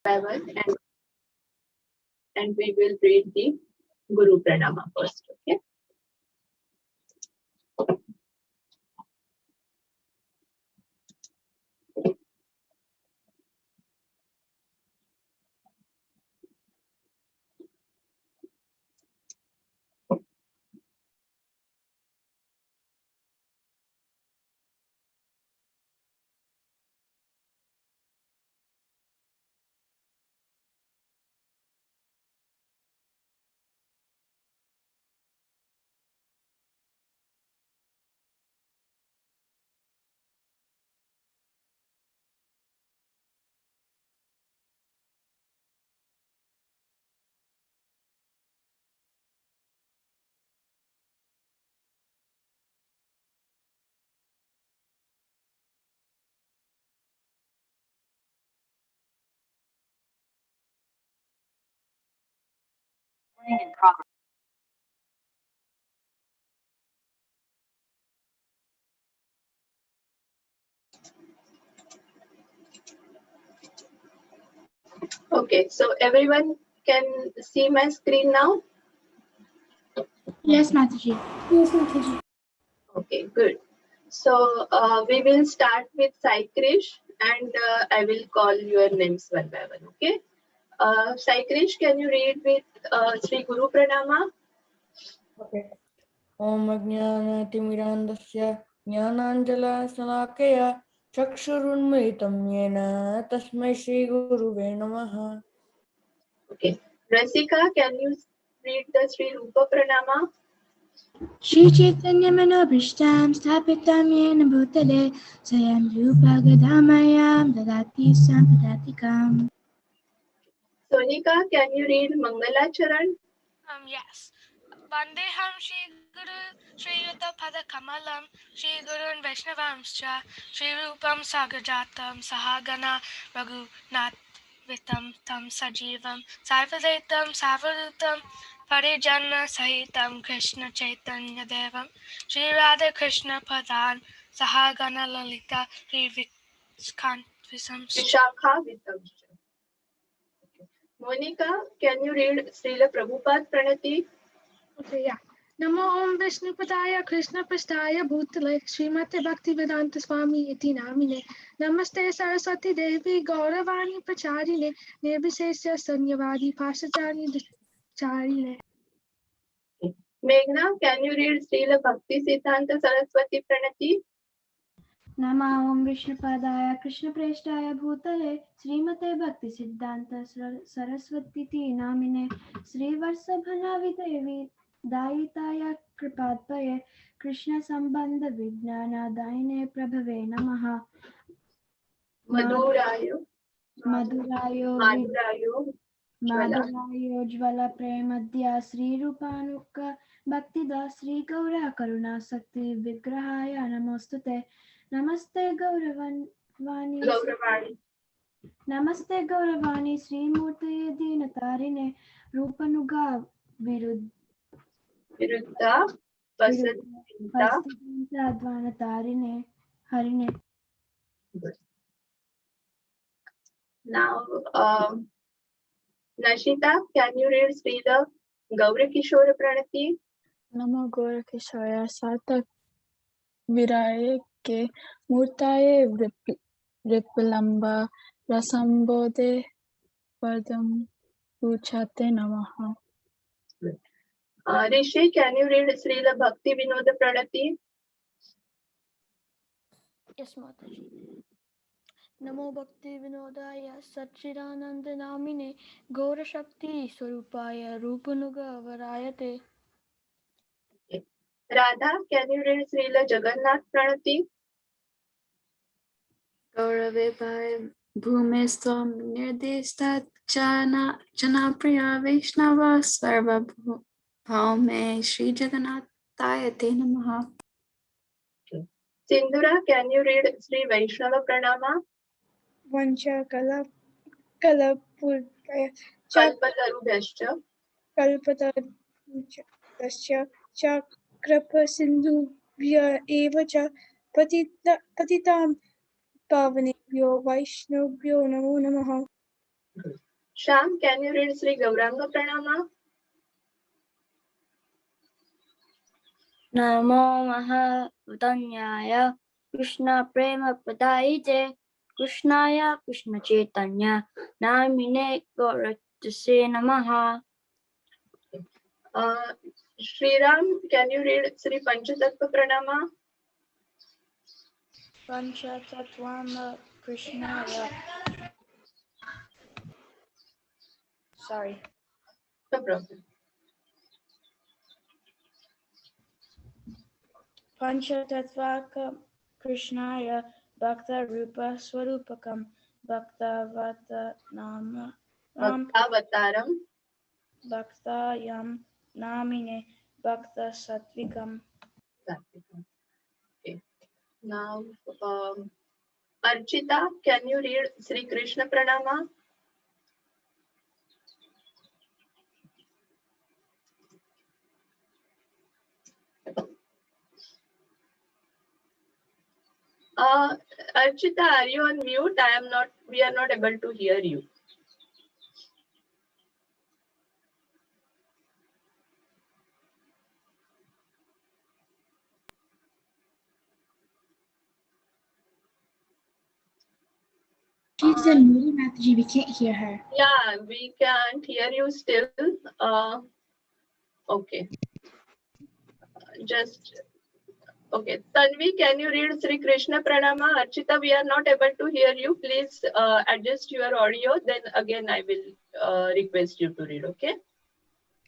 by one, and we will read the Guru Pranama first. Okay. In progress. Okay, so everyone can see my screen now? Yes, Mataji. Yes, Mataji. Okay, good. So we will start with Sai Krish, and I will call your names one by one, okay? Sai Krish, can you read with Sri Guru Pranama? Okay. Om Ajnana Timirandasya Jnananjala Salakaya Chakshurunmritam Yena Tasmai Shri Guruve Namaha. Okay. Rasika, can you read the Sri Rupa Pranama? Shri Chaitanya Manobhishtam Sthapitam Yena Bhutale Swayam Rupa Gadamayam Dadati Sampadatikam. Sonika, can you read Mangala Charan? Yes. Vandeham Shri Guru Shri Yuta Pada Kamalam Shri Gurun Vaishnavamscha Shri Rupam Sagajatam Sahagana Raghunath Vitam Tam Sajivam Sarvadetam Savadutam Parijana Sahitam Krishna Chaitanya Devam Shri Radha Krishna Padan Sahagana Lalita Shri ISKCON Vishakha Vitamscha. Monica, can you read Srila Prabhupada Pranati? Okay, yeah. Namo Om Vishnupadaya Krishna Prasthaya Bhutale Srimate Bhaktivedanta Swami Iti Namine Namaste Saraswati Devi Gauravani Pracharine Nirbhisesya Sanyavadi Pasachari Charine. Meghna, can you read Srila Bhakti Siddhanta Saraswati Pranati? Nama Om Vishnupadaya Krishna Prestaya Bhutale Srimate Bhakti Siddhanta Saraswati Ti Namine Sri Varsabhana Videvi Dayitaya Kripadpaye Krishna Sambandha Vijnana Daine Prabhave Namaha. Madhurayo. Madhurayo Jvala Premadya Sri Rupanuka Bhaktida Sri Gaura Karuna Sakti Vigrahaya Namostute Namaste Gauravani Namaste Gauravani Sri Murti Dinatarine Rupanuga Viruddha Vasadhinta. Advanatarine Harine. Now, Nashita, can you read Srila Gaurakishora Pranati? नमो गौरकिशोराय सार्थक विराय के मूर्ताय विप्लम्ब रसंबोधे पदम पूछते नमः. Rishi, can you read Srila Bhakti Vinoda Pranati? Yes, Mataji. Namo Bhakti Vinodaya Satchidananda Namine Gaura Shakti Swarupaya Rupanuga Varayate. Radha, can you read Srila Jagannath Pranati? Gaurave Bhai Bhumestam Nirdishtat Jana Priya Vaishnava Sarva Bhaume Shri Jagannataya Te Namaha. Sindhura, can you read Sri Vaishnava Pranama? Vancha Kalapurvaya Kalpatarubhyascha Kalpatarubhyascha Chakrapa Sindhubhya Eva Cha Patitam Pavanebhyo Vaishnavbhyo Namo Namaha. Sham, can you read Sri Gauranga Pranama? Namo Maha Krishna Prema Padaite Krishnaya Krishna Chaitanya Namine Gaurase Namaha. Shriram, can you read Sri Panchatattva Pranama? Panchatattvam Krishnaya. Sorry. No problem. Panchatattva Krishnaya Bhakta Rupa Swarupakam Bhaktavata Nama Bhaktavataram. Bhaktayam Namine Bhakta Satvikam. Okay. Now, Archita, can you read Sri Krishna Pranama? Archita, are you on mute? We are not able to hear you. She's on mute, Mataji. We can't hear her. Yeah, we can't hear you still. Okay. Okay. Tanvi, can you read Sri Krishna Pranama? Archita, we are not able to hear you. Please adjust your audio. Then again, I will request you to read. Okay.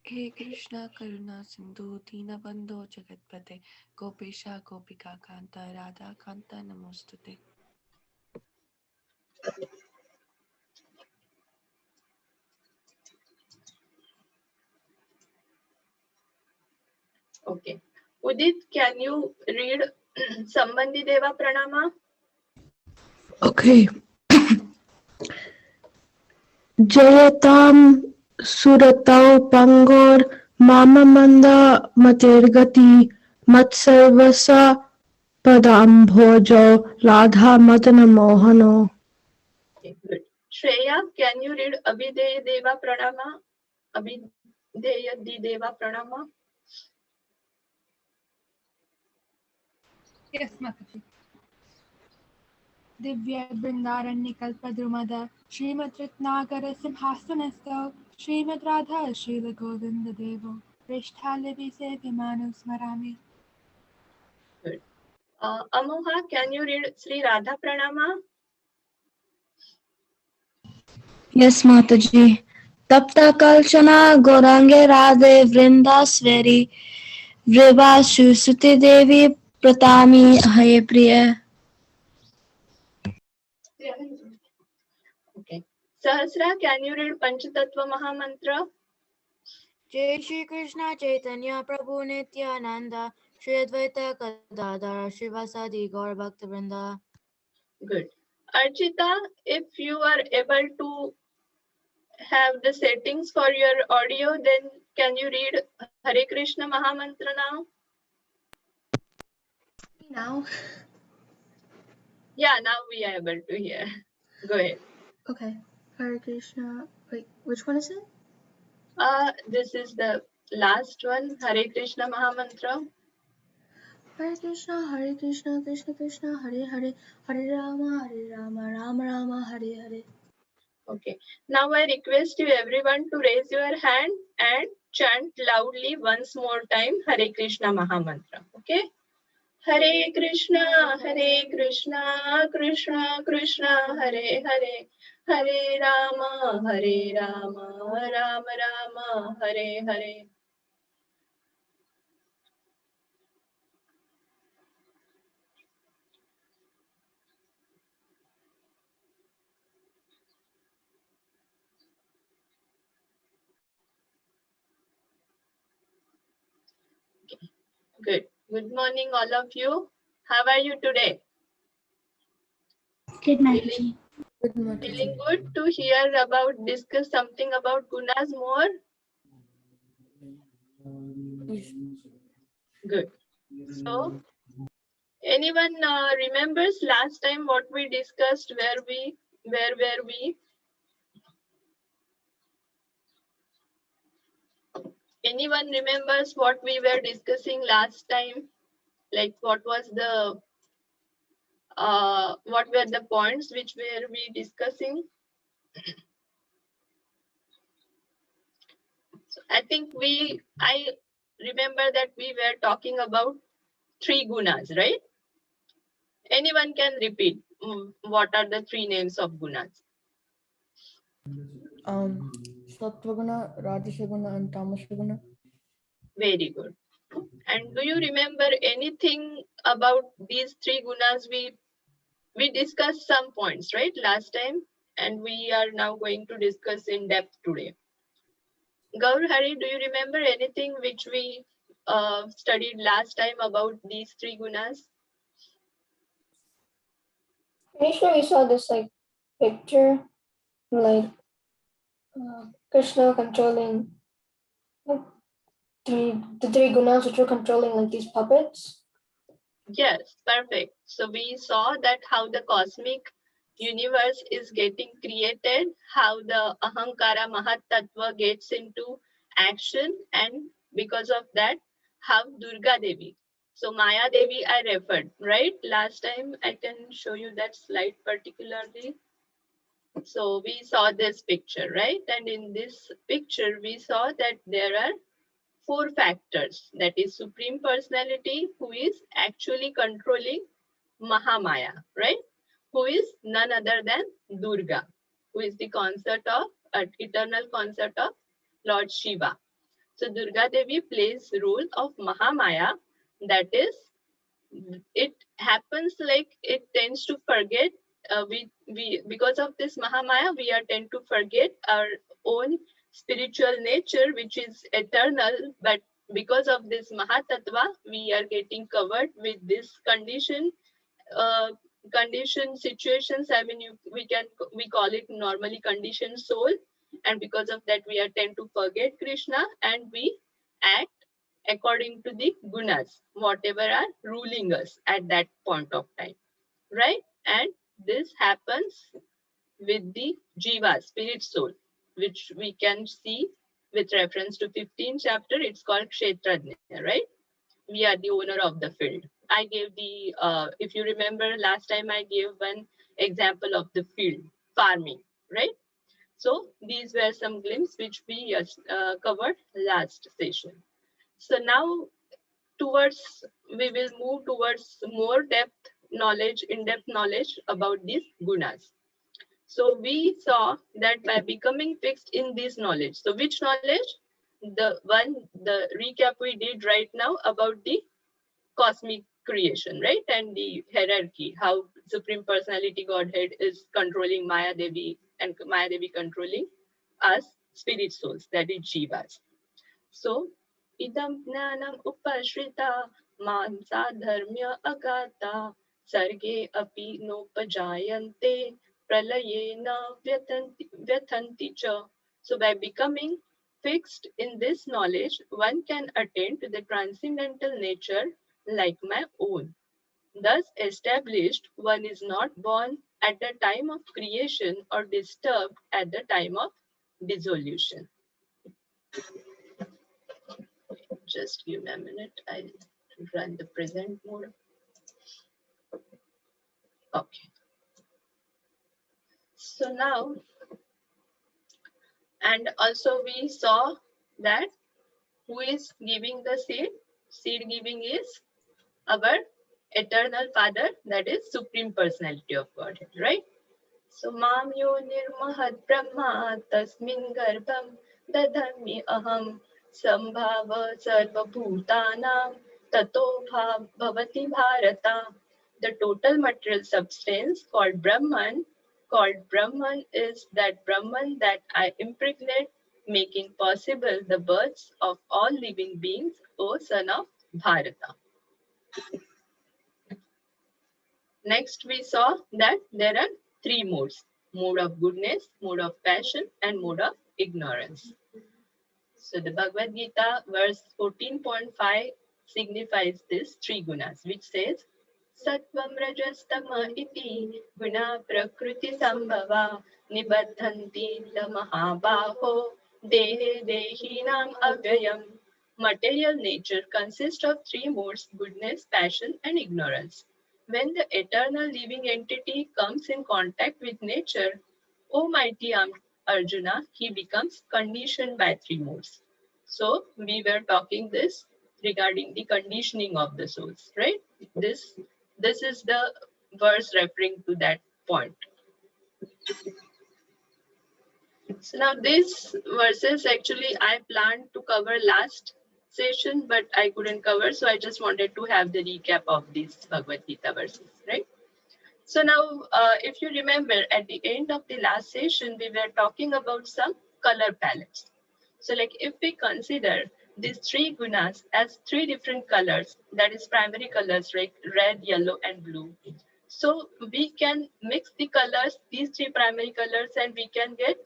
हे कृष्ण करुणा सिंधु दीनबंधो जगतपते गोपेशा गोपिका कांत राधा कांत नमोस्तुते. Okay. Udit, can you read Sambandhi Deva Pranama? Okay. Jayatam Suratau Pangor Mamamanda Matirgati Matsarvasa Padambhojo Radha MadanMohano. Okay, good. Shreya, can you read Abhideya Deva Pranama? Abhideya Deva Pranama? Yes, Mataji. Divya Brindaranya Kalpadrumada Srimad Ratnagara Simhasanastho Srimad Radha Srila Govinda Devo Prishthalabhi Sevyamanu Smarami. Good. Amoha, can you read Sri Radha Pranama? Yes, Mataji. Tapta Kalchana Gorange Radhe Vrindasveri Vrivashu Suti Devi Pratami Hare Priya. Okay. Sahasra, can you read Panchatattva Mahamantra? Jai Shri Krishna Chaitanya Prabhu Nityananda Shri Advaita Gadadhara Srivasadi Gaur Bhakta Vrinda. Good. Archita, if you are able to have the settings for your audio, then can you read Hare Krishna Mahamantra now? Now? Yeah, now we are able to hear. Go ahead. Okay. Hare Krishna. Wait, which one is it? This is the last one, Hare Krishna Mahamantra. Hare Krishna, Krishna Krishna, Hare Hare, Hare Rama, Rama Rama, Hare Hare. Okay. Now I request you everyone to raise your hand and chant loudly once more time Hare Krishna Mahamantra. Okay. Hare Krishna, Krishna Krishna, Hare Hare, Hare Rama, Rama Rama, Hare Hare. Okay. Good. Good morning, all of you. How are you today? Good Mataji. Feeling good to hear discuss something about Gunas more? Good. So, anyone remembers last time what we discussed? Where were we? Anyone remembers what we were discussing last time? Like what were the points which were we discussing? So I think I remember that we were talking about 3 gunas, right? Anyone can repeat what are the 3 names of gunas? Sattva-guna, Rajasa-guna, and Tamasa-guna. Very good. And do you remember anything about these 3 gunas? We discussed some points, right, last time, and we are now going to discuss in depth today. Gaur, Hari, do you remember anything which we studied last time about these 3 gunas? Initially, we saw this like picture, like Krishna controlling like the three gunas which were controlling like these puppets. Yes, perfect. So we saw that how the cosmic universe is getting created, how the Ahankara Mahat Tattva gets into action, and because of that, how Durga Devi. So Maya Devi I referred, right? Last time I can show you that slide particularly. So we saw this picture, right? And in this picture, we saw that there are 4 factors, that is Supreme Personality, who is actually controlling Mahamaya, right? Who is none other than Durga, who is the consort of eternal consort of Lord Shiva. So Durga Devi plays role of Mahamaya, that is, it happens like it tends to forget, we because of this Mahamaya, we are tend to forget our own spiritual nature, which is eternal, but because of this Mahatattva, we are getting covered with this uh, condition situations. I mean, we call it normally conditioned soul, and because of that, we are tend to forget Krishna, and we act according to the gunas, whatever are ruling us at that point of time, right? And this happens with the jiva, spirit soul, which we can see with reference to 15th chapter. It's called kshetrajna, right? We are the owner of the field. I gave the, if you remember last time, I gave one example of the field farming, right? So these were some glimpses which we covered last session. So now we will move towards more in-depth knowledge about these gunas. So we saw that by becoming fixed in this knowledge. So which knowledge? The recap we did right now about the cosmic creation, right? And the hierarchy, how Supreme Personality Godhead is controlling Maya Devi and Maya Devi controlling us spirit souls, that is Jivas. So, idam jnanam upashrita mansa dharmya agata sarge api nopajayante pralayena vyathanti cha. So, by becoming fixed in this knowledge, one can attain to the transcendental nature like my own. Thus established, one is not born at the time of creation or disturbed at the time of dissolution. Just give me a minute. I'll run the present mode. Okay. So now, and also we saw that who is giving the seed? Seed giving is our eternal Father, that is Supreme Personality of Godhead, right? So Mam yo nirmahad brahma tasmin garbham dadhami aham sambhava sarva bhutanam tato bhavati bharata. The total material substance called Brahman is that Brahman that I impregnate, making possible the births of all living beings, O son of Bharata. Next, we saw that there are 3 modes: mode of goodness, mode of passion, and mode of ignorance. So the Bhagavad-Gita verse 14.5 signifies these 3 gunas, which says, Sattvam rajastama iti guna prakriti sambhava nibaddhanti la mahabaho dehe dehinam avyayam Material nature consists of three modes: goodness, passion, and ignorance. When the eternal living entity comes in contact with nature, O mighty Arjuna, he becomes conditioned by three modes. So we were talking this regarding the conditioning of the souls, right? This is the verse referring to that point. So now these verses actually I planned to cover last session, but I couldn't cover. So I just wanted to have the recap of these Bhagavad-Gita verses, right? So now, if you remember, at the end of the last session, we were talking about some color palettes. So like if we consider these three gunas as three different colors, that is primary colors like red, yellow, and blue. So we can mix the colors, these three primary colors, and we can get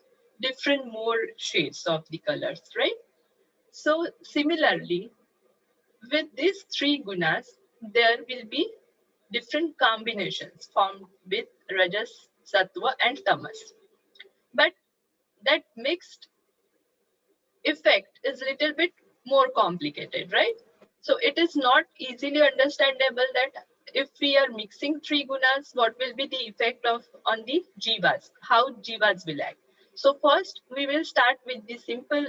different more shades of the colors, right? So similarly, with these three gunas, there will be different combinations formed with Rajas, Sattva, and Tamas. But that mixed effect is a little bit more complicated, right? So it is not easily understandable that if we are mixing three gunas, what will be the effect of on the jivas, how jivas will act. So first we will start with the simple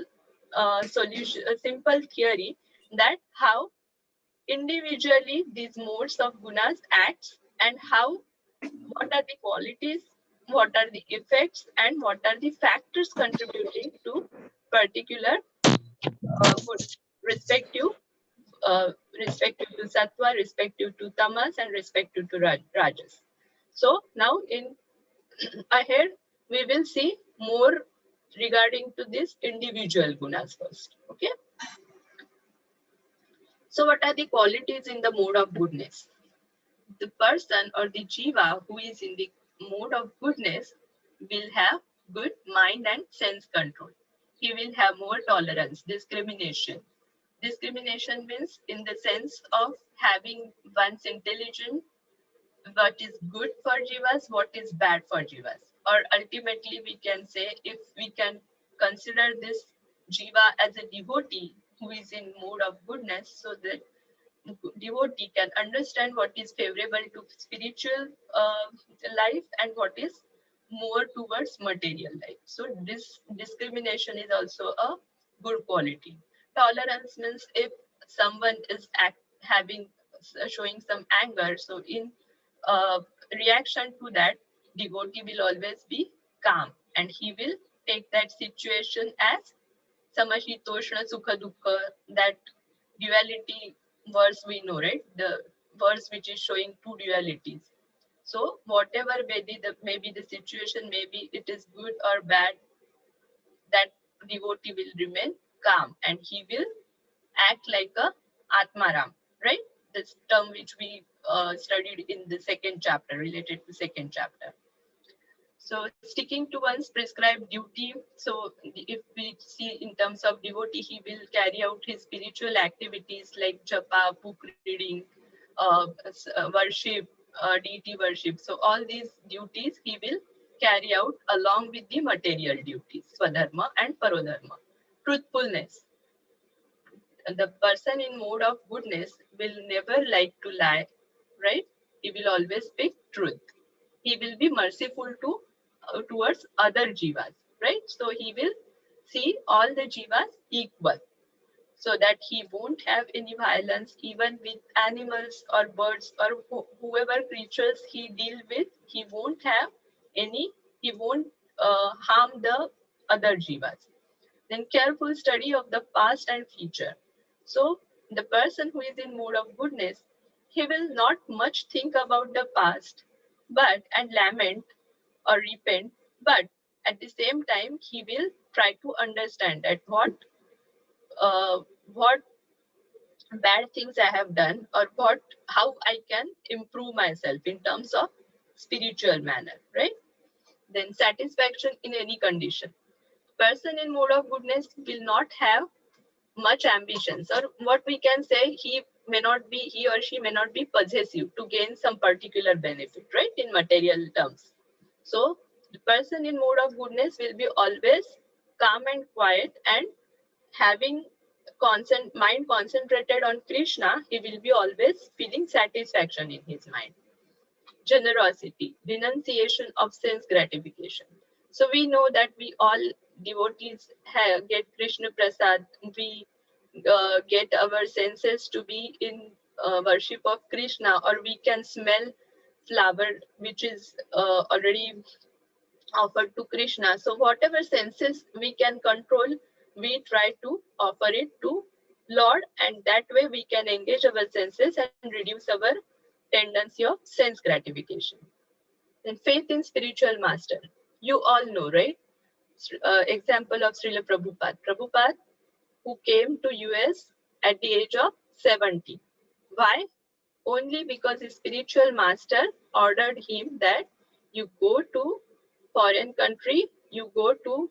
solution, a simple theory that how individually these modes of gunas acts and how, what are the qualities, what are the effects, and what are the factors contributing to particular good, respective respective to sattva, respective to tamas, and respective to rajas. So now in ahead we will see more regarding to this individual gunas first. Okay. So what are the qualities in the mode of goodness? The person or the jiva who is in the mode of goodness will have good mind and sense control. He will have more tolerance, discrimination. Discrimination means in the sense of having one's intelligence, what is good for jivas, what is bad for jivas. Or ultimately we can say, if we can consider this jiva as a devotee who is in mode of goodness, so that devotee can understand what is favorable to spiritual life and what is more towards material life. So this discrimination is also a good quality. Tolerance means if someone is showing some anger, so in reaction to that, devotee will always be calm and he will take that situation as samashitoshna sukha dukkha, that duality verse we know, right? The verse which is showing two dualities. So whatever maybe the situation, maybe it is good or bad, that devotee will remain calm and he will act like a Atmaram, right? This term which we studied in the second chapter, related to second chapter. So sticking to one's prescribed duty. So if we see in terms of devotee, he will carry out his spiritual activities like japa, book reading, worship, deity worship. So all these duties he will carry out along with the material duties, swadharma and parodharma. Truthfulness. The person in mode of goodness will never like to lie, right? He will always speak truth. He will be merciful to towards other jivas, right? So he will see all the jivas equal, so that he won't have any violence even with animals or birds or whoever creatures he deal with. He won't have any, he won't harm the other jivas. Then careful study of the past and future. So the person who is in mode of goodness, he will not much think about the past, but and lament or repent, but at the same time he will try to understand at what bad things I have done, or how I can improve myself in terms of spiritual manner, right? Then satisfaction in any condition. Person in mode of goodness will not have much ambitions, or what we can say, he or she may not be possessive to gain some particular benefit, right, in material terms. So the person in mode of goodness will be always calm and quiet and having mind concentrated on Krishna, he will be always feeling satisfaction in his mind. Generosity, renunciation of sense gratification. So we know that we all devotees get Krishna Prasad. We get our senses to be in worship of Krishna, or we can smell flower which is already offered to Krishna. So whatever senses we can control, we try to offer it to Lord, and that way we can engage our senses and reduce our tendency of sense gratification. Then faith in spiritual master. You all know, right? Example of Srila Prabhupada. Prabhupada, who came to US at the age of 70. Why? Only because his spiritual master ordered him that you go to foreign country, you go to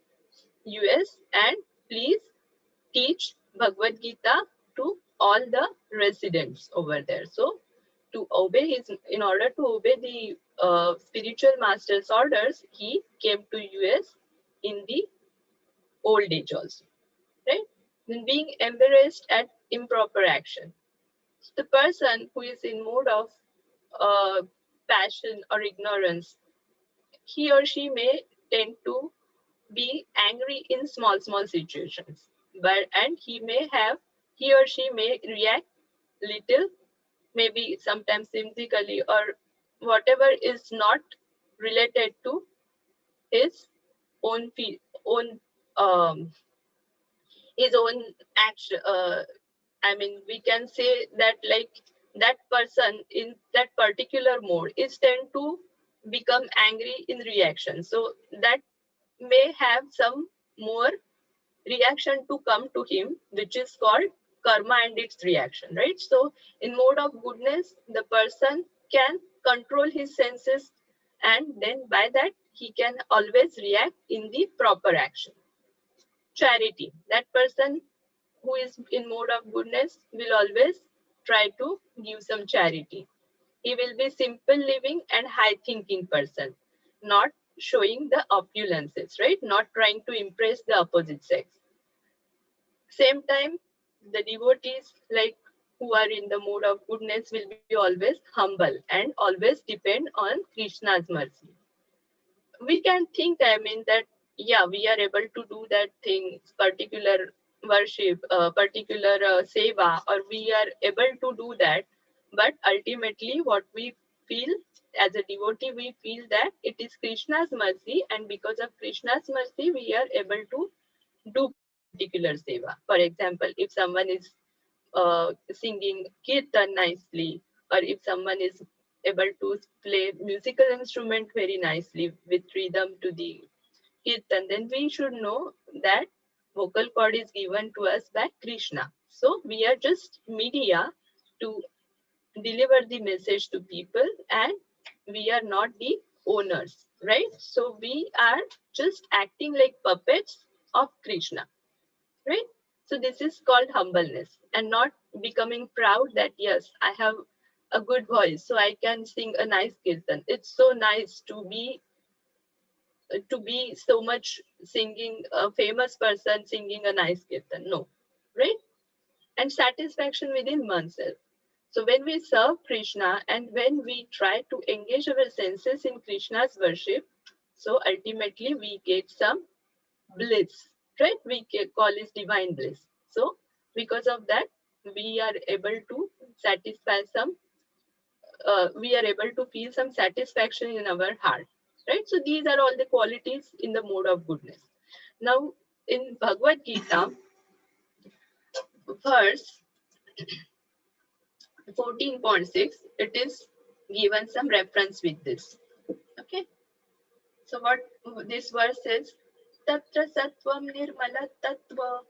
US and please teach Bhagavad-Gita to all the residents over there. So in order to obey the spiritual master's orders, he came to US in the old age also, right? Then being embarrassed at improper action. The person who is in mood of passion or ignorance, he or she may tend to be angry in small situations, and he or she may react little, maybe sometimes whimsically, or whatever is not related to his own own his own action. I mean, we can say that like that person in that particular mode is tend to become angry in reaction. So that may have some more reaction to come to him, which is called karma and its reaction, right? So in mode of goodness, the person can control his senses, and then by that he can always react in the proper action. Charity, that person who is in mode of goodness will always try to give some charity. He will be simple living and high thinking person, not showing the opulences, right? Not trying to impress the opposite sex. Same time, the devotees like who are in the mode of goodness will be always humble and always depend on Krishna's mercy. We can think, I mean, that yeah, we are able to do that thing, particular worship, particular seva, or we are able to do that. But ultimately, what we feel as a devotee, we feel that it is Krishna's mercy, and because of Krishna's mercy, we are able to do particular seva. For example, if someone is singing kirtan nicely, or if someone is able to play musical instrument very nicely with rhythm to the kirtan, then we should know that vocal cord is given to us by Krishna. So we are just media to deliver the message to people, and we are not the owners, right? So we are just acting like puppets of Krishna, right? So this is called humbleness, and not becoming proud that yes, I have a good voice, so I can sing a nice kirtan. It's so nice to be so much singing, a famous person singing a nice kirtan. No, right? And satisfaction within oneself. So when we serve Krishna and when we try to engage our senses in Krishna's worship, so ultimately we get some bliss, right? We call it divine bliss. So because of that, we are able to satisfy some, we are able to feel some satisfaction in our heart, right? So these are all the qualities in the mode of goodness. Now in Bhagavad Gita, verse 14.6, it is given some reference with this. Okay. So what this verse says, Tatra Sattvam Nirmala Tattva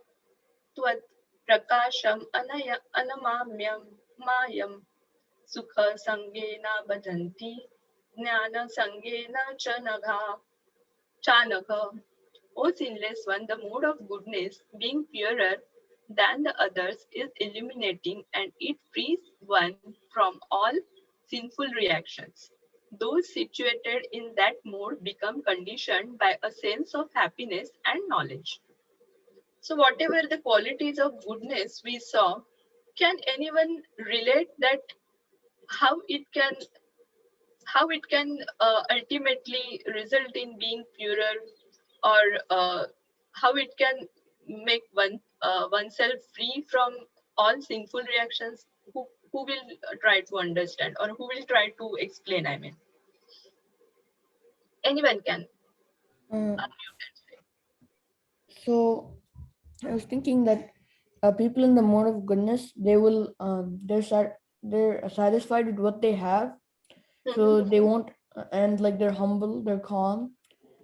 Tvat Prakasham Anamamyam Mayam Sukha Sangena Bhajanti Jnana Sangena Chanagha. O sinless one, the mode of goodness, being purer than the others, is illuminating, and it frees one from all sinful reactions. Those situated in that mode become conditioned by a sense of happiness and knowledge. So whatever the qualities of goodness we saw, can anyone relate that how it can ultimately result in being purer, or how it can make oneself free from all sinful reactions? Who will try to understand, or who will try to explain? I mean, anyone can. Uh, so I was thinking that people in the mode of goodness, they will they're satisfied with what they have, so they won't and like they're humble, they're calm,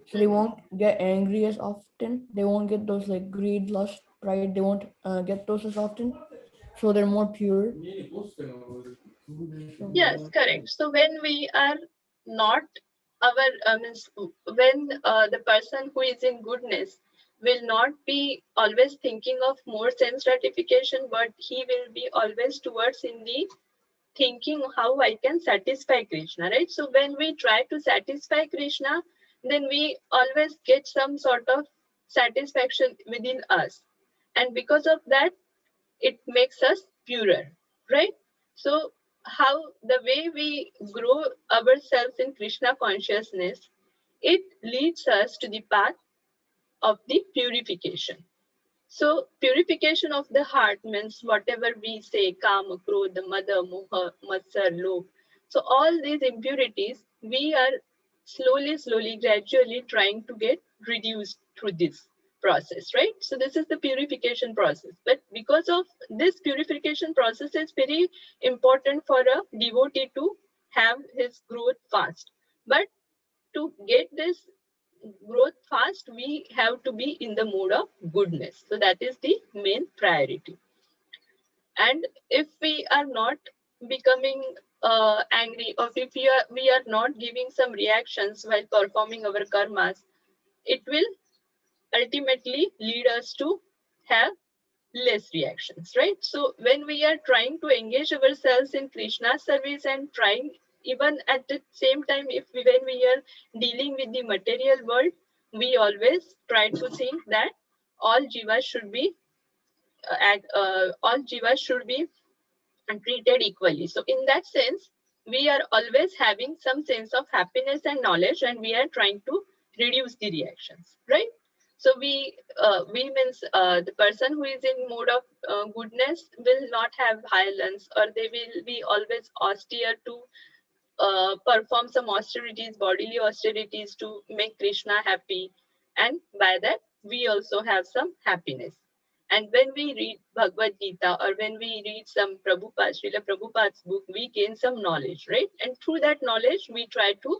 so they won't get angry as often. They won't get those like greed, lust, pride. They won't get those as often, so they're more pure. Yes, correct. So when we are not our means when the person who is in goodness will not be always thinking of more sense gratification, but he will be always towards in the thinking how I can satisfy Krishna, right? So when we try to satisfy Krishna, then we always get some sort of satisfaction within us, and because of that, it makes us purer, right? So how the way we grow ourselves in Krishna consciousness, it leads us to the path of the purification. So purification of the heart means whatever we say, kama, krodha, mada, moha, matsar, lobh. So all these impurities, we are slowly, gradually trying to get reduced through this process, right? So this is the purification process. But because of this purification process is very important for a devotee to have his growth fast. But to get this growth fast, we have to be in the mode of goodness. So that is the main priority. And if we are not becoming angry, or if we are not giving some reactions while performing our karmas, it will ultimately lead us to have less reactions, right? So when we are trying to engage ourselves in Krishna's service and trying, even at the same time, when we are dealing with the material world, we always try to think that all jivas should be treated equally. So in that sense, we are always having some sense of happiness and knowledge, and we are trying to reduce the reactions, right? So we means the person who is in mode of goodness will not have violence, or they will be always austere to perform some austerities, bodily austerities to make Krishna happy, and by that we also have some happiness. And when we read Bhagavad-Gita, or when we read some Srila Prabhupada's book, we gain some knowledge, right? And through that knowledge, we try to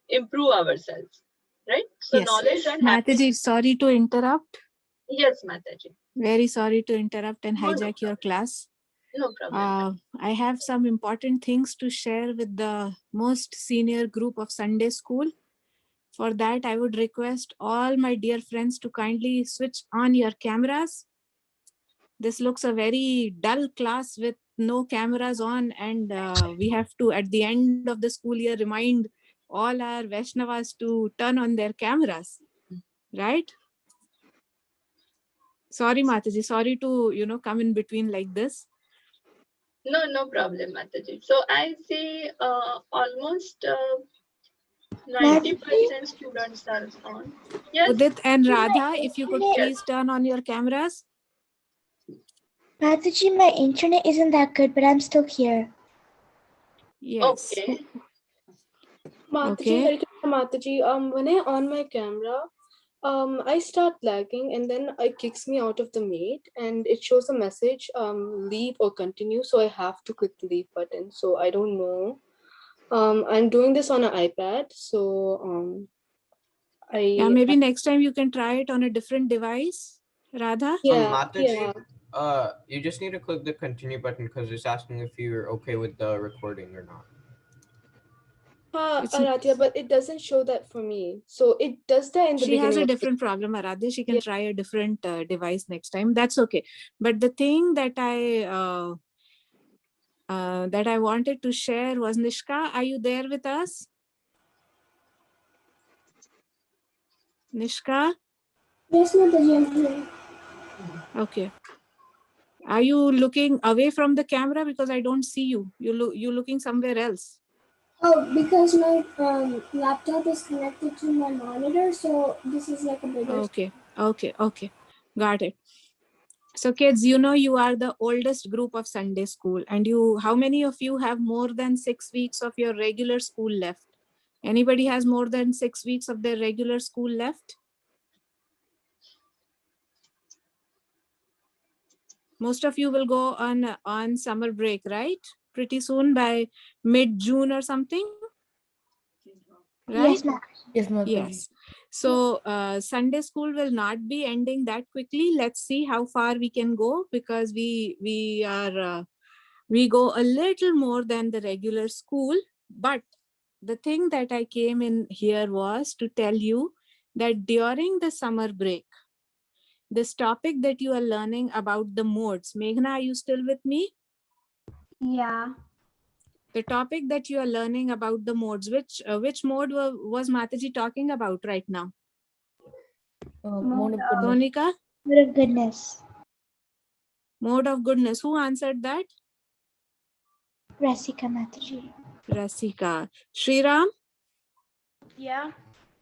improve ourselves, right? So Yes. knowledge and Mataji, happiness. sorry to interrupt. Yes, Mataji. Very sorry to interrupt and No hijack your class. No problem. I have some important things to share with the most senior group of Sunday school. For that, I would request all my dear friends to kindly switch on your cameras. This looks a very dull class with no cameras on, and we have to, at the end of the school year, remind all our Vaishnavas to turn on their cameras, right? Sorry, Mataji, sorry to, come in between like this. No problem, Mataji. So I see almost 90% students are on. Yes. Udit and Radha, if you could please turn on your cameras. Mataji, my internet isn't that good, but I'm still here. Yes. Okay. Mataji, Mataji, when I on my camera, I start lagging, and then it kicks me out of the meet, and it shows a message, leave or continue. So I have to click the leave button. So I don't know. I'm doing this on an iPad, so Yeah, maybe next time you can try it on a different device, Radha. Mataji, you just need to click the continue button because it's asking if you're okay with the recording or not. Aradhya, but it doesn't show that for me. So it does that in the beginning. She has a different problem, Aradhya. She can try a different device next time. That's okay. But the thing that I wanted to share was, Nishka, are you there with us? Nishka? Yes, Mataji, I'm here. Okay. Are you looking away from the camera because I don't see you? You're looking somewhere else. Oh, because my laptop is connected to my monitor, so this is like a bigger. Okay. Got it. So kids, you are the oldest group of Sunday school, and how many of you have more than 6 weeks of your regular school left? Anybody has more than 6 weeks of their regular school left? Most of you will go on summer break, right? Pretty soon, by mid-June or something, right? Yes, ma'am. Yes, Mataji. Yes. So Sunday school will not be ending that quickly. Let's see how far we can go, because we go a little more than the regular school. But the thing that I came in here was to tell you that during the summer break, this topic that you are learning about the modes. Meghna, are you still with me? Yeah. The topic that you are learning about the modes, which mode was Mataji talking about right now? Mode of goodness. Monica? Mode of goodness. Mode of goodness. Who answered that? Rasika Mataji. Rasika. Shriram? Yeah.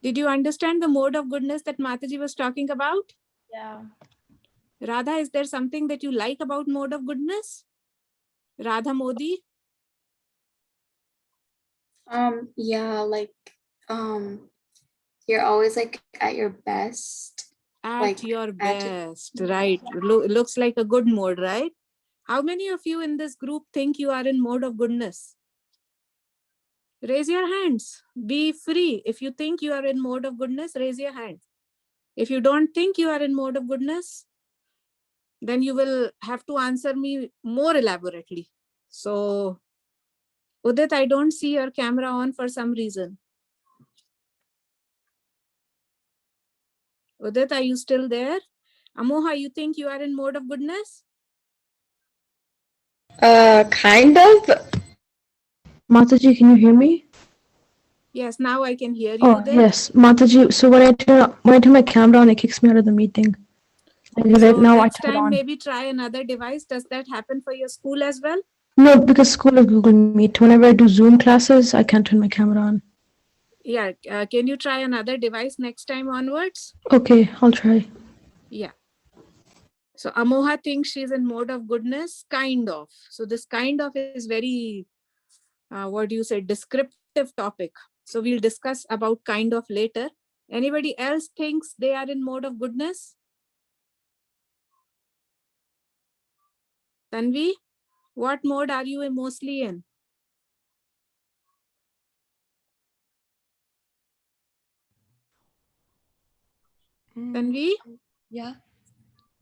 Did you understand the mode of goodness that Mataji was talking about? Yeah. Radha, is there something that you like about mode of goodness? Radha Modi? Yeah, like you're always like at your best. At your best, right? Looks like a good mode, right? How many of you in this group think you are in mode of goodness? Raise your hands. Be free. If you think you are in mode of goodness, raise your hand. If you don't think you are in mode of goodness, then you will have to answer me more elaborately. So, Udit, I don't see your camera on for some reason. Udit, are you still there? Amoha, you think you are in mode of goodness? Kind of. Mataji, can you hear me? Yes, now I can hear you, Oh, Udit. yes. Mataji, so when I turn my camera on, it kicks me out of the meeting. Like, So now I next turn it time, on. maybe try another device. Does that happen for your school as well? No, because school is Google Meet. Whenever I do Zoom classes, I can't turn my camera on. Yeah. Can you try another device next time onwards? Okay, I'll try. Yeah. So Amoha thinks she's in mode of goodness, kind of. So this kind of is very, descriptive topic. So we'll discuss about kind of later. Anybody else thinks they are in mode of goodness? Tanvi, what mode are you mostly in? Tanvi? Yeah.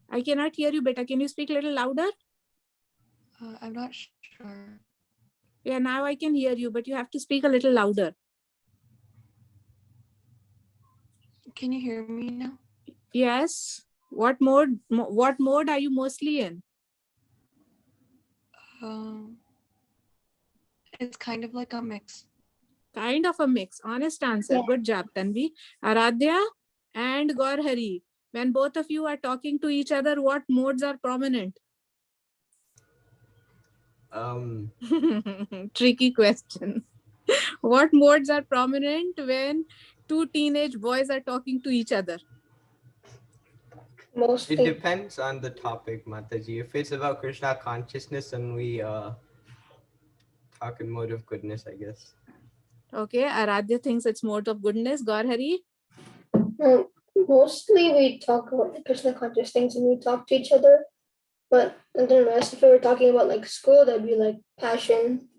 I cannot hear you, beta. Can you speak a little louder? I'm not sure. Yeah, now I can hear you, but you have to speak a little louder. Can you hear me now? Yes. What mode are you mostly in? It's kind of like a mix. Kind of a mix. Honest answer. Yeah. Good job, Tanvi. Aradhya and Gaurhari. When both of you are talking to each other, what modes are prominent? Tricky question. What modes are prominent when two teenage boys are talking to each other? It depends on the topic, Mataji. If it's about Krishna consciousness, then we talk in mode of goodness, I guess. Okay, Aradhya thinks it's mode of goodness. Gaurhari? Mostly we talk about the Krishna conscious things and we talk to each other. But and the rest, if we were talking about like school, that'd be like passion.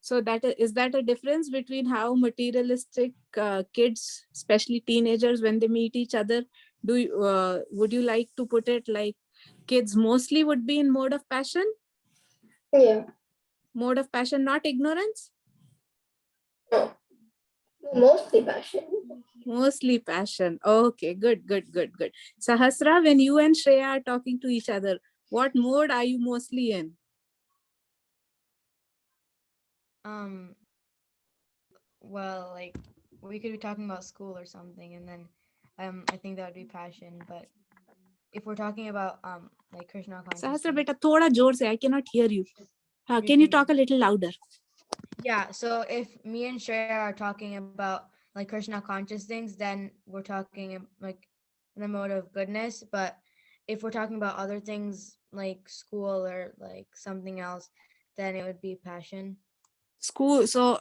So is that a difference between how materialistic kids, especially teenagers, when they meet each other, would you like to put it like kids mostly would be in mode of passion? Yeah. Mode of passion, not ignorance? No. Mostly passion. Mostly passion. Okay, good. Sahasra, when you and Shreya are talking to each other, what mode are you mostly in? Well, like we could be talking about school or something, and then I think that would be passion. But if we're talking about like Krishna Sahasra consciousness. beta, thoda zor se, I cannot hear you. Can you Repeat. talk a little louder? Yeah, so if me and Shreya are talking about like Krishna conscious things, then we're talking like in the mode of goodness. But if we're talking about other things like school or like something else, then it would be passion. School. So,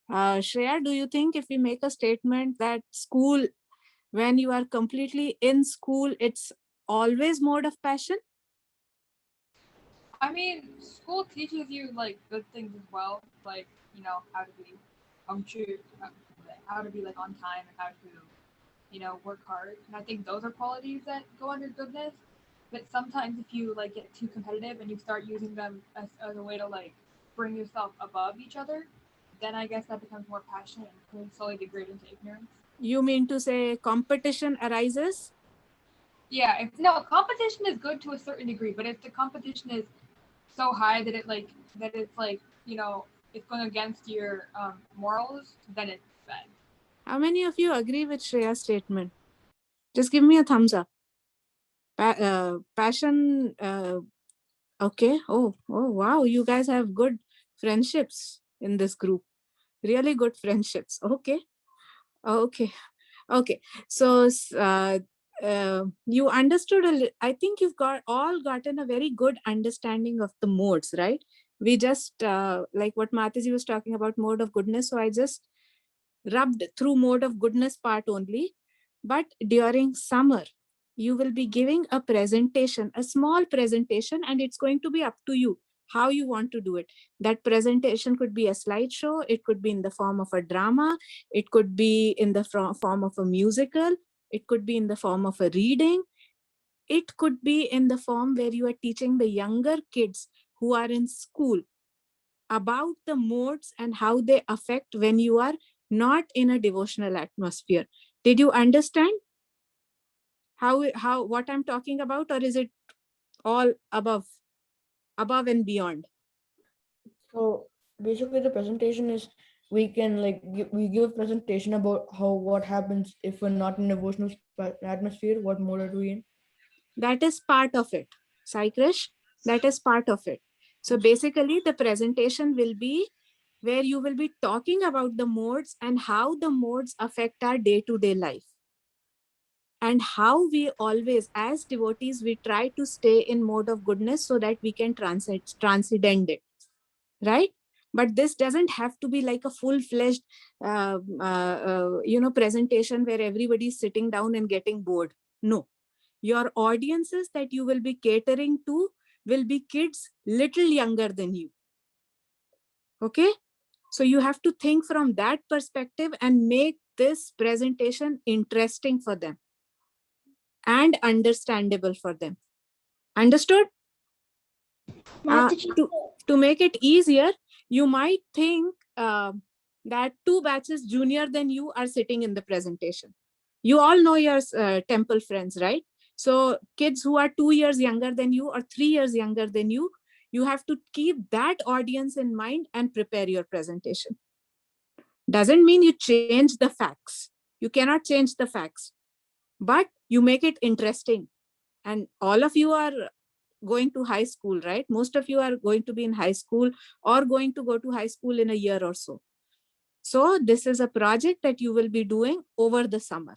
Shreya, do you think if we make a statement that school, when you are completely in school, it's always mode of passion? I mean, school teaches you like good things as well, like how to be punctual, how to be like on time, and how to work hard. And I think those are qualities that go under goodness. But sometimes if you like get too competitive and you start using them as a way to like bring yourself above each other, then I guess that becomes more passionate and can slowly degrade into ignorance. You mean to say competition arises? Yeah, competition is good to a certain degree, but if the competition is so high that it's going against your morals, then it's bad. How many of you agree with Shreya's statement? Just give me a thumbs up. Passion. Okay. Oh, wow. You guys have good friendships in this group. Really good friendships. Okay. So you understood. I think you've gotten a very good understanding of the modes, right? We just like what Mataji was talking about, mode of goodness. So I just rubbed through mode of goodness part only. But during summer, you will be giving a presentation, a small presentation, and it's going to be up to you how you want to do it. That presentation could be a slideshow. It could be in the form of a drama. It could be in the form of a musical. It could be in the form of a reading. It could be in the form where you are teaching the younger kids who are in school about the modes and how they affect when you are not in a devotional atmosphere. Did you understand how what I'm talking about, or is it all above and beyond? So basically, the presentation is we can we give a presentation about what happens if we're not in a devotional atmosphere. What mode are we in? That is part of it, Sai Krish. That is part of it. So basically, the presentation will be where you will be talking about the modes and how the modes affect our day-to-day life. And how we always, as devotees, we try to stay in mode of goodness so that we can transcend it, right? But this doesn't have to be like a full-fledged, presentation where everybody's sitting down and getting bored. No, your audiences that you will be catering to will be kids little younger than you. Okay, so you have to think from that perspective and make this presentation interesting for them and understandable for them. Understood? To make it easier, you might think that 2 batches junior than you are sitting in the presentation. You all know your temple friends, right? So kids who are 2 years younger than you or 3 years younger than you, you have to keep that audience in mind and prepare your presentation. Doesn't mean you change the facts. You cannot change the facts, but you make it interesting. And all of you are going to high school, right? Most of you are going to be in high school or going to go to high school in a year or so. So this is a project that you will be doing over the summer.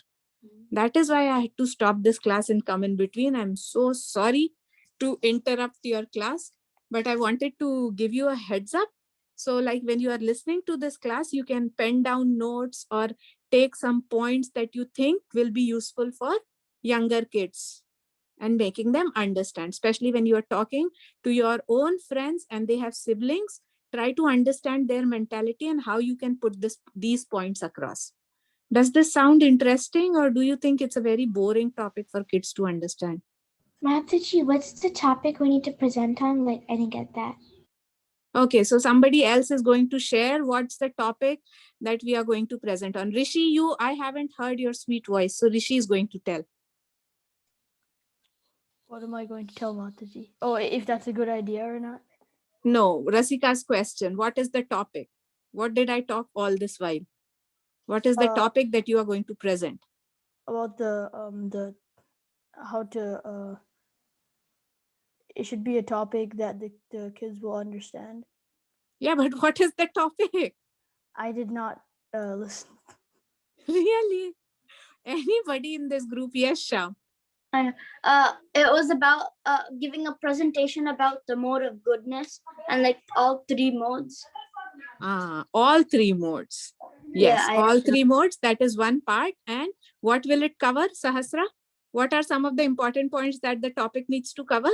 That is why I had to stop this class and come in between. I'm so sorry to interrupt your class, but I wanted to give you a heads up. So like when you are listening to this class, you can pen down notes or take some points that you think will be useful for younger kids and making them understand, especially when you are talking to your own friends and they have siblings. Try to understand their mentality and how you can put these points across. Does this sound interesting, or do you think it's a very boring topic for kids to understand? Mataji, what's the topic we need to present on? Like, I didn't get that. Okay, so somebody else is going to share what's the topic that we are going to present on. Rishi, I haven't heard your sweet voice, so Rishi is going to tell. What am I going to tell Mataji? Oh, if that's a good idea or not? No, Rasika's question. What is the topic? What did I talk all this while? What is the topic that you are going to present? About the how to it should be a topic that the kids will understand. Yeah, but what is the topic? I did not listen. Really? Anybody in this group? Yes, Sham. It was about giving a presentation about the mode of goodness and like all three modes. All three modes. Yes, Yeah, all three modes. That is one part. And what will it cover, Sahasra? What are some of the important points that the topic needs to cover?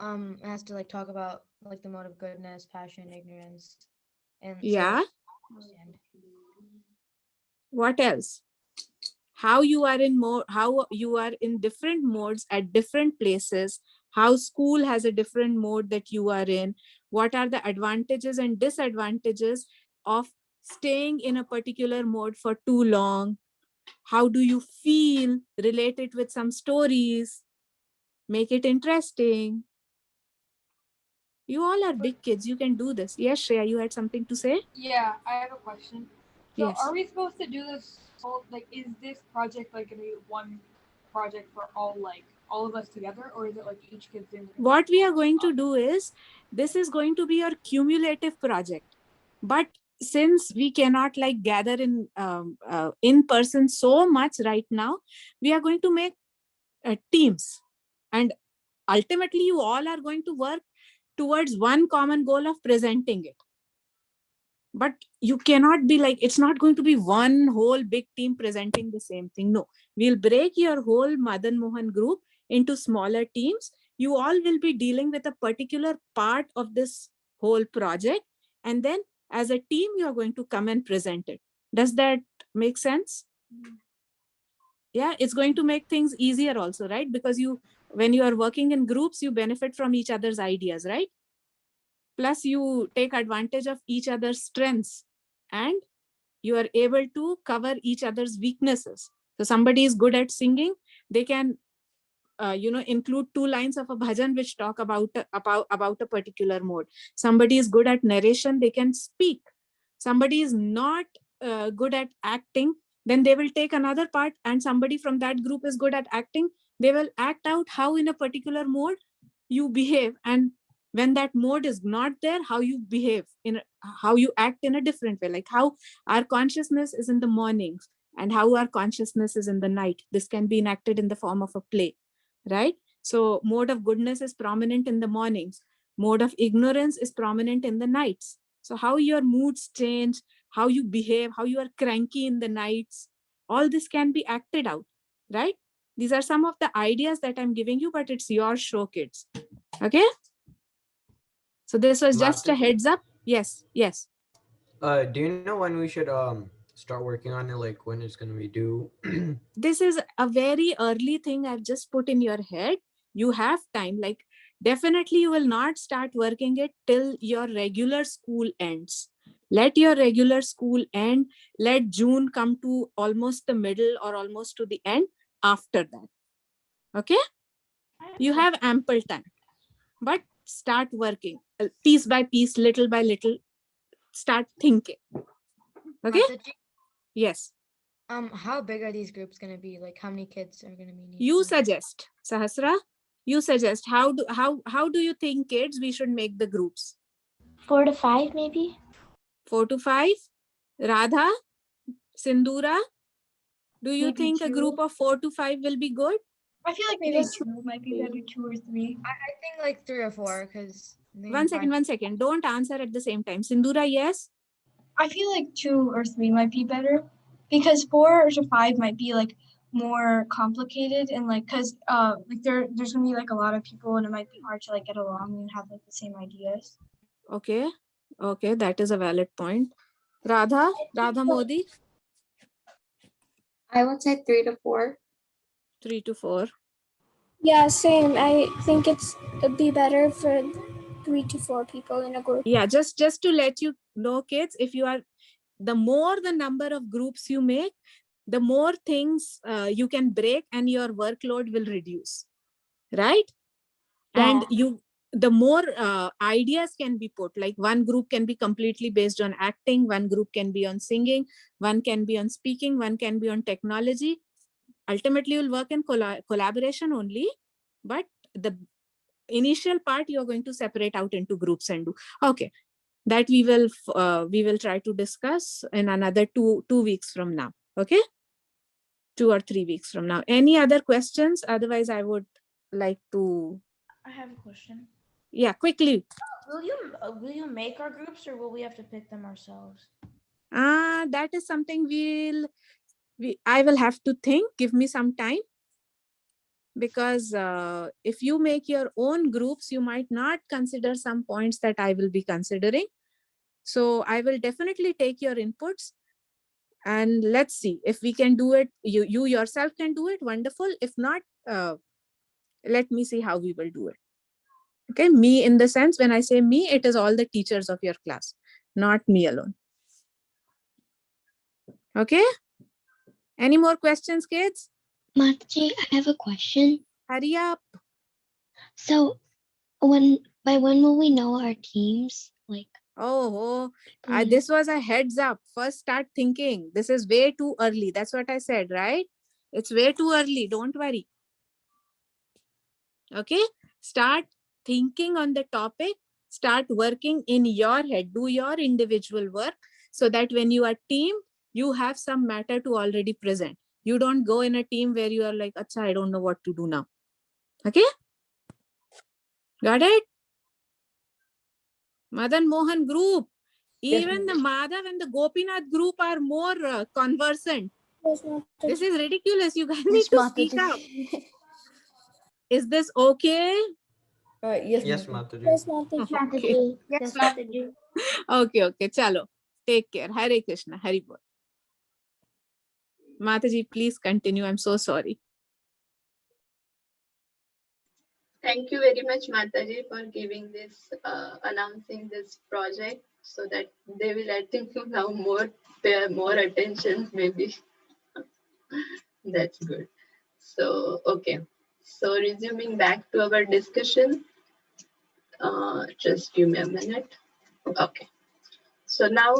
It has to like talk about like the mode of goodness, passion, ignorance, and yeah. So, what else? How you are in different modes at different places, how school has a different mode that you are in, what are the advantages and disadvantages of staying in a particular mode for too long, how do you feel, relate it with some stories, make it interesting. You all are big kids, you can do this. Yes, Shreya, you had something to say? Yeah, I have a question. So Yes. are we supposed to do this whole, like, is this project like gonna be one project for all of us together, or is it like each kid's doing it? What we are going to do is, this is going to be your cumulative project. But since we cannot like gather in person so much right now, we are going to make teams. And ultimately, you all are going to work towards one common goal of presenting it. But you cannot be like, it's not going to be one whole big team presenting the same thing. No, we'll break your whole MadanMohan group into smaller teams. You all will be dealing with a particular part of this whole project. And then as a team, you are going to come and present it. Does that make sense? Yeah, it's going to make things easier also, right? Because when you are working in groups, you benefit from each other's ideas, right? Plus you take advantage of each other's strengths and you are able to cover each other's weaknesses. So somebody is good at singing, they can include 2 lines of a bhajan which talk about a particular mode. Somebody is good at narration, they can speak. Somebody is not good at acting, then they will take another part, and somebody from that group is good at acting, they will act out how in a particular mode you behave, and when that mode is not there, how you behave, how you act in a different way, like how our consciousness is in the mornings and how our consciousness is in the night. This can be enacted in the form of a play, right? So mode of goodness is prominent in the mornings, mode of ignorance is prominent in the nights. So how your moods change, how you behave, how you are cranky in the nights, all this can be acted out, right? These are some of the ideas that I'm giving you, but it's your show, kids. Okay? So this was just a heads up. Yes, yes. Do you know when we should start working on it? Like when it's going to be due? This is a very early thing I've just put in your head. You have time. Like definitely you will not start working it till your regular school ends. Let your regular school end. Let June come to almost the middle or almost to the end after that. Okay? You have ample time. But start working piece by piece, little by little. Start thinking. Okay? Mataji? Yes. How big are these groups going to be? Like how many kids are going to be needed? You suggest, Sahasra. You suggest. How do you think, kids, we should make the groups? 4 to 5 maybe. 4 to 5. Radha, Sindura, do you Maybe think 2. a group of 4 to 5 will be good? I feel like maybe 2 might be better, 2 or 3. I think like 3 or 4 because. One second. Don't answer at the same time. Sindura, yes? I feel like 2 or 3 might be better because 4 to 5 might be like more complicated and like because like there's gonna be like a lot of people and it might be hard to like get along and have like the same ideas. Okay, that is a valid point. Radha Modi? I would say 3 to 4. 3 to 4. Yeah, same. I think it'd be better for 3 to 4 people in a group. Yeah, just to let you know, kids, if you are, the more the number of groups you make, the more things you can break and your workload will reduce, right? Yeah. And the more ideas can be put, like one group can be completely based on acting, one group can be on singing, one can be on speaking, one can be on technology. Ultimately, you'll work in collaboration only, but the initial part you're going to separate out into groups and do. Okay, that we will try to discuss in another two weeks from now. Okay, 2 or 3 weeks from now. Any other questions? Otherwise, I would like to. I have a question. Yeah, quickly. Will you make our groups, or will we have to pick them ourselves? That is something I will have to think. Give me some time. Because if you make your own groups, you might not consider some points that I will be considering. So I will definitely take your inputs, and let's see if we can do it. You yourself can do it. Wonderful. If not, let me see how we will do it. Okay, me in the sense, when I say me, it is all the teachers of your class, not me alone. Okay. Any more questions, kids? Mataji, I have a question. Hurry up. So, by when will we know our teams? Like, this was a heads up. First, start thinking. This is way too early. That's what I said, right? It's way too early. Don't worry. Okay. Start thinking on the topic. Start working in your head. Do your individual work so that when you are team, you have some matter to already present. You don't go in a team where you are like, Acha, I don't know what to do now. Okay. Got it? MadanMohan group. Even the Madhav and the Gopinath group are more conversant. Yes, This is ridiculous. You guys Yes, need to Mataji. speak up. Is this okay? Yes, Yes, Mataji. Mataji. Yes, Mataji. Okay. Yes, Mataji. Okay. Chalo. Take care. Hare Krishna. Hari Bol. Mataji, please continue. I'm so sorry. Thank you very much, Mataji, for giving this, announcing this project, so that they will, I think, now pay more attention, maybe. That's good. So, okay. So, resuming back to our discussion, just give me a minute. Okay. So now,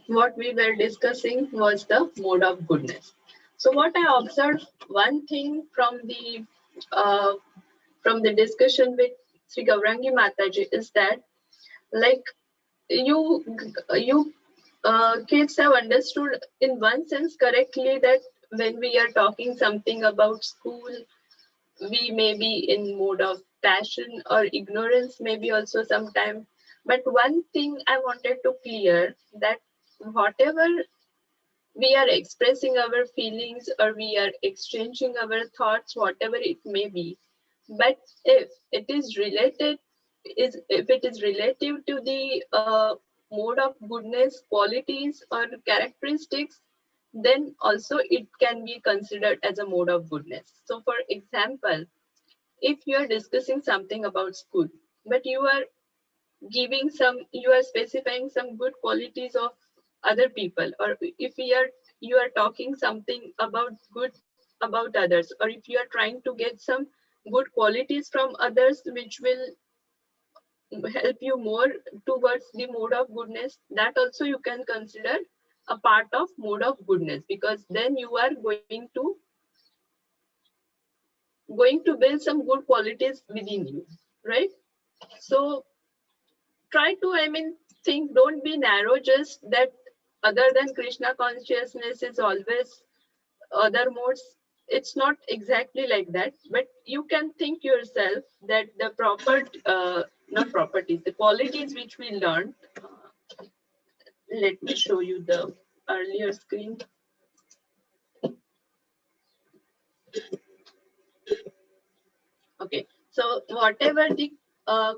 what we were discussing was the mode of goodness. So, what I observed, one thing from the discussion with Sri Gaurangi Mataji is that, like, you kids have understood in one sense correctly that when we are talking something about school, we may be in mode of passion or ignorance, maybe also sometime. But one thing I wanted to clear, that whatever we are expressing our feelings or we are exchanging our thoughts, whatever it may be, but if it is related, if it is relative to the mode of goodness, qualities or characteristics, then also it can be considered as a mode of goodness. So for example, if you are discussing something about school, but you are specifying some good qualities of other people, or if you are talking something about good about others, or if you are trying to get some good qualities from others which will help you more towards the mode of goodness, that also you can consider a part of mode of goodness, because then you are going to build some good qualities within you, right? So try to, think, don't be narrow, just that other than Krishna consciousness is always other modes. It's not exactly like that, but you can think yourself that the not properties, the qualities which we learned. Let me show you the earlier screen. Okay, so whatever the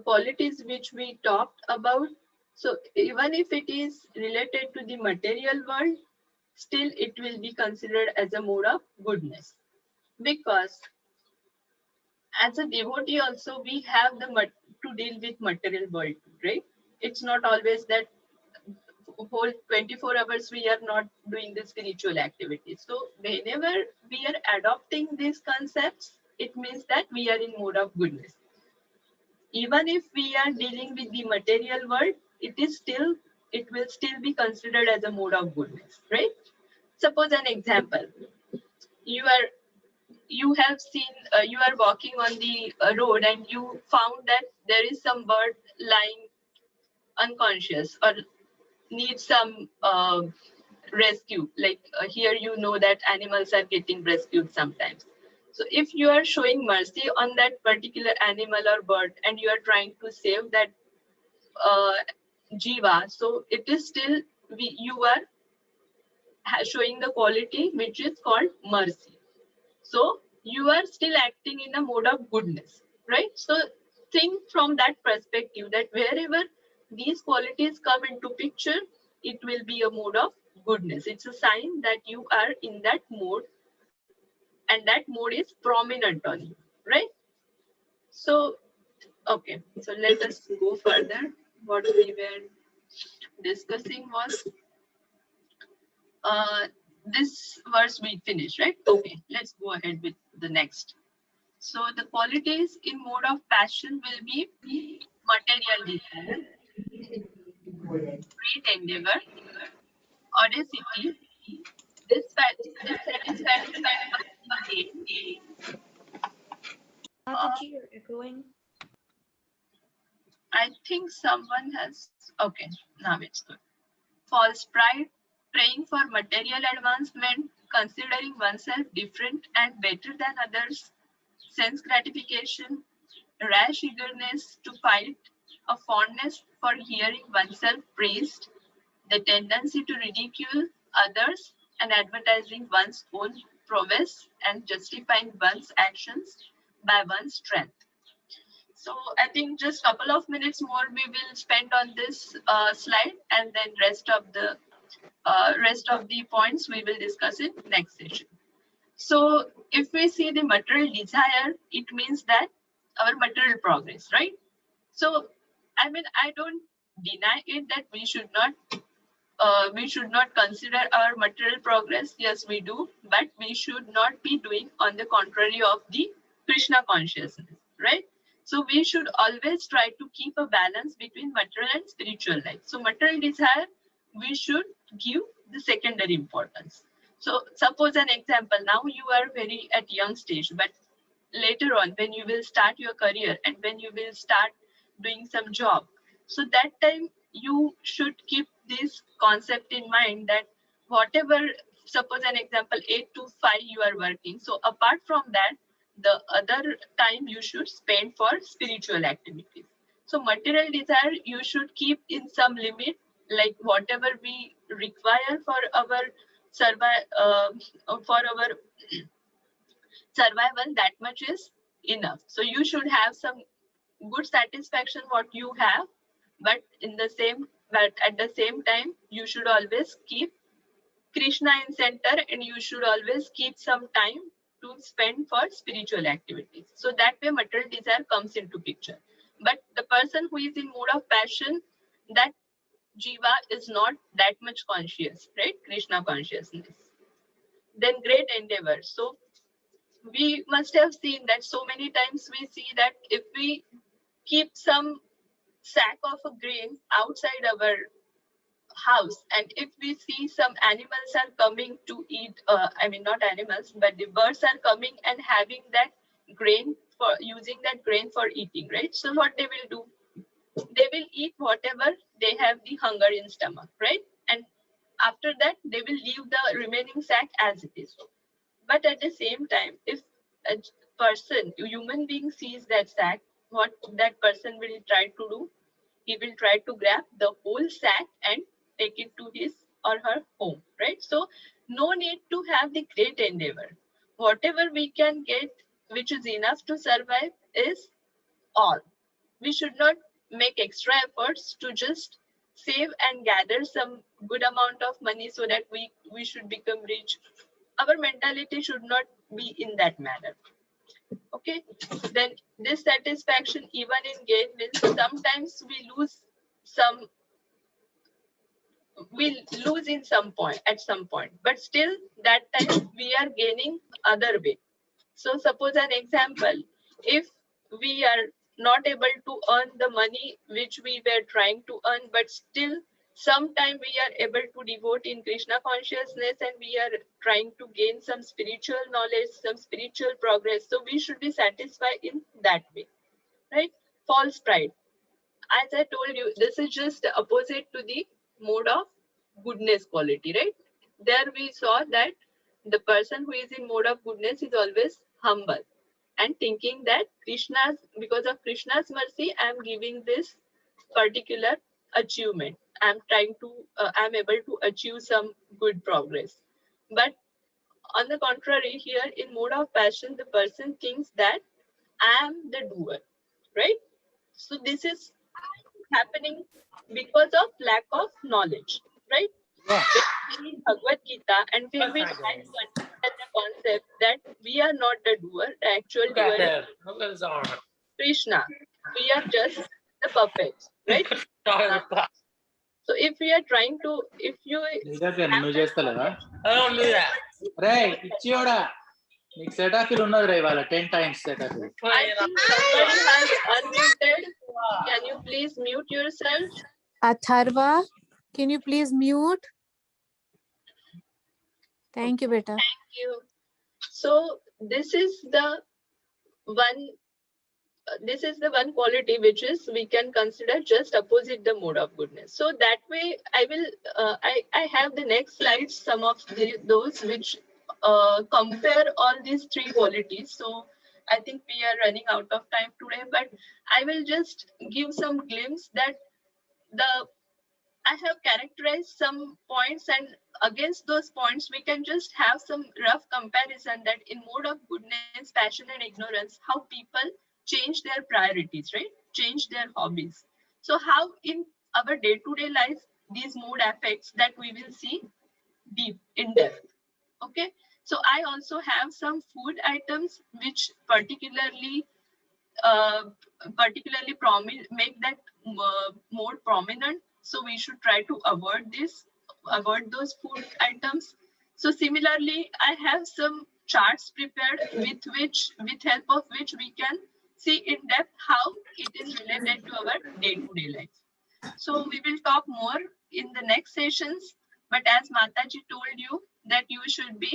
qualities which we talked about, so even if it is related to the material world, still it will be considered as a mode of goodness, because as a devotee also we have to deal with material world, right? It's not always that whole 24 hours we are not doing the spiritual activities. So whenever we are adopting these concepts, it means that we are in mode of goodness. Even if we are dealing with the material world, it will still be considered as a mode of goodness, right? Suppose an example. you have seen, you are walking on the road and you found that there is some bird lying unconscious or needs some rescue. Like here, you know that animals are getting rescued sometimes. So if you are showing mercy on that particular animal or bird and you are trying to save that jiva, so it is still you are showing the quality which is called mercy. So you are still acting in a mode of goodness, right? So think from that perspective that wherever these qualities come into picture, it will be a mode of goodness. It's a sign that you are in that mode and that mode is prominent on you, right? So, okay, so let us go further. What we were discussing was this verse we finished, right? Okay, let's go ahead with the next. So the qualities in mode of passion will be material desire, great endeavor, audacity, dissatisfaction with gain. Mataji, you're echoing. I think someone has, okay, now it's good. False pride, praying for material advancement, considering oneself different and better than others, sense gratification, rash eagerness to fight, a fondness for hearing oneself praised, the tendency to ridicule others, and advertising one's own prowess and justifying one's actions by one's strength. So I think just a couple of minutes more we will spend on this slide, and then rest of the points we will discuss in next session. So if we see the material desire, it means that our material progress, right? So I mean, I don't deny it that we should not consider our material progress. Yes, we do, but we should not be doing on the contrary of the Krishna consciousness, right? So we should always try to keep a balance between material and spiritual life. So material desire, we should give the secondary importance. So suppose an example, now you are very at young stage, but later on when you will start your career and when you will start doing some job, so that time you should keep this concept in mind that whatever, suppose an example 8 to 5 you are working, so apart from that the other time you should spend for spiritual activities. So material desire you should keep in some limit, like whatever we require for our survival, that much is enough. So you should have some good satisfaction what you have, but at the same time you should always keep Krishna in center, and you should always keep some time to spend for spiritual activities. So that way material desire comes into picture. But the person who is in mood of passion, that jiva is not that much conscious, right? Krishna consciousness. Then great endeavor. So we must have seen that so many times we see that if we keep some sack of a grain outside our house, and if we see some animals are coming to eat, I mean not animals, but the birds are coming and having that grain, for using that grain for eating, right? So what they will do, they will eat whatever they have the hunger in stomach, right? And after that they will leave the remaining sack as it is. But at the same time, if a human being sees that sack, what that person will try to do, he will try to grab the whole sack and take it to his or her home, right? So no need to have the great endeavor. Whatever we can get, which is enough to survive, is all. We should not make extra efforts to just save and gather some good amount of money so that we should become rich. Our mentality should not be in that manner. Okay, then dissatisfaction even in gain means sometimes we lose in some point, at some point, but still that time we are gaining other way. So suppose an example, if we are not able to earn the money which we were trying to earn, but still sometime we are able to devote in Krishna consciousness and we are trying to gain some spiritual knowledge, some spiritual progress. So we should be satisfied in that way, right? False pride. As I told you, this is just the opposite to the mode of goodness quality, right? There we saw that the person who is in mode of goodness is always humble and thinking that Krishna's, because of Krishna's mercy, I am giving this particular achievement. I'm trying to, I'm able to achieve some good progress. But on the contrary, here in mode of passion, the person thinks that I am the doer, right? So this is happening because of lack of knowledge, right? Yeah. When we read Bhagavad-Gita and we will try to understand the concept that we are not the doer, the actual Look at doer that. is Look at his arm. Krishna. We are just the puppets, right? So if we are trying to, if you నువ్వు చేస్తలేదా రే ఇచ్చియోడా నీకు Cetaphil ఉన్నది రే ఇవాళ 10 times Cetaphil I think somebody has unmuted. Can you please mute yourself? Atharva, can you please mute? Thank you, beta. Thank you. So this is the one quality which is we can consider just opposite the mode of goodness. So that way I will I have the next slides, some of those which compare all these three qualities. So I think we are running out of time today, but I will just give some glimpse that I have characterized some points, and against those points we can just have some rough comparison that in mode of goodness, passion and ignorance, how people change their priorities, right? Change their hobbies. So how in our day-to-day life these mode affects, that we will see deep in depth. Okay, so I also have some food items which particularly make that more prominent. So we should try to avoid those food items. So similarly, I have some charts prepared with help of which we can see in depth how it is related to our day-to-day life. So we will talk more in the next sessions, but as Mataji told you that you should be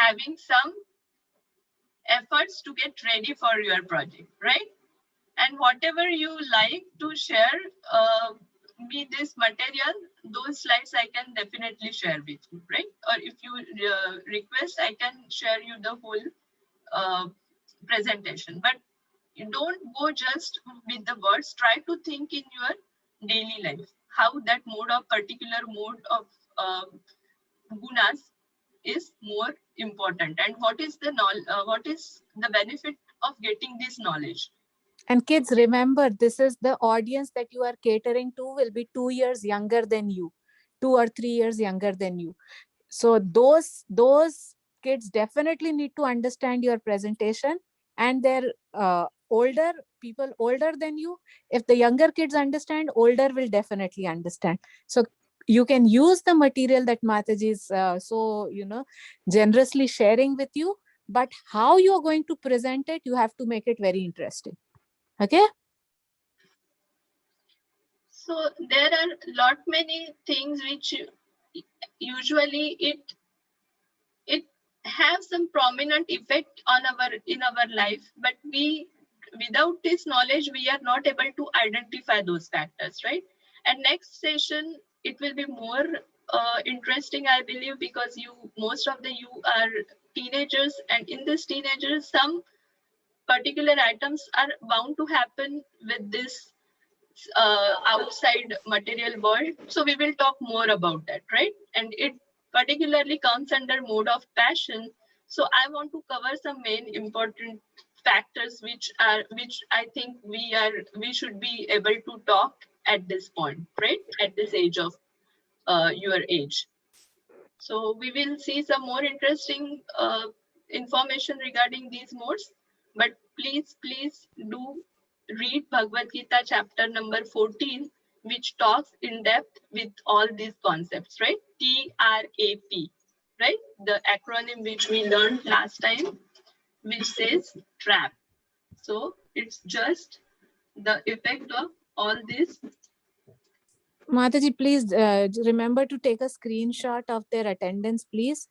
having some efforts to get ready for your project, right? And whatever you like to share me this material, those slides I can definitely share with you, right? Or if you request, I can share you the whole presentation. But you don't go just with the words, try to think in your daily life how that particular mode of gunas is more important, and what is the benefit of getting this knowledge. And kids, remember, this is the audience that you are catering to will be 2 years younger than you, 2 or 3 years younger than you. So those kids definitely need to understand your presentation, and they're people older than you. If the younger kids understand, older will definitely understand. So you can use the material that Mataji is so generously sharing with you, but how you are going to present it, you have to make it very interesting. Okay. So there are many things which usually it have some prominent effect on in our life, but without this knowledge we are not able to identify those factors, right? And next session it will be more interesting, I believe, because most of you are teenagers, and in this teenagers some particular items are bound to happen with this outside material world. So we will talk more about that, right? And it particularly comes under mode of passion. So I want to cover some main important factors which I think we should be able to talk at this point, right? At this age of your age. So we will see some more interesting information regarding these modes, but please do read Bhagavad-Gita chapter number 14, which talks in depth with all these concepts, right? TRAP, right? The acronym which we learned last time, which says trap. So it's just the effect of all these Mataji, please remember to take a screenshot of their attendance, please.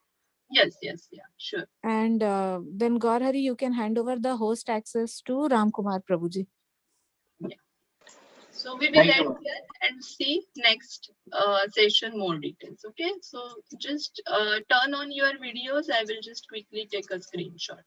Yes, yes, yeah, sure. And then Gaur Hari, you can hand over the host access to Ram Kumar Prabhuji. Yeah. So we will end here and see next session more details. Okay, so just turn on your videos. I will just quickly take a screenshot.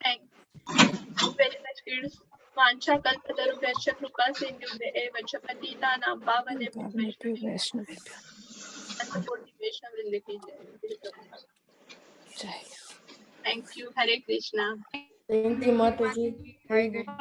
Thank you very much, kids. Vancha kalpatarubhyascha krupa sindhubhye eva cha patitanam pavanebhyo vaishnavebhyo Antakoti Vaishnavrinda ki jai. Thank you. Hare Krishna. Thank you, Mataji. Hare Krishna.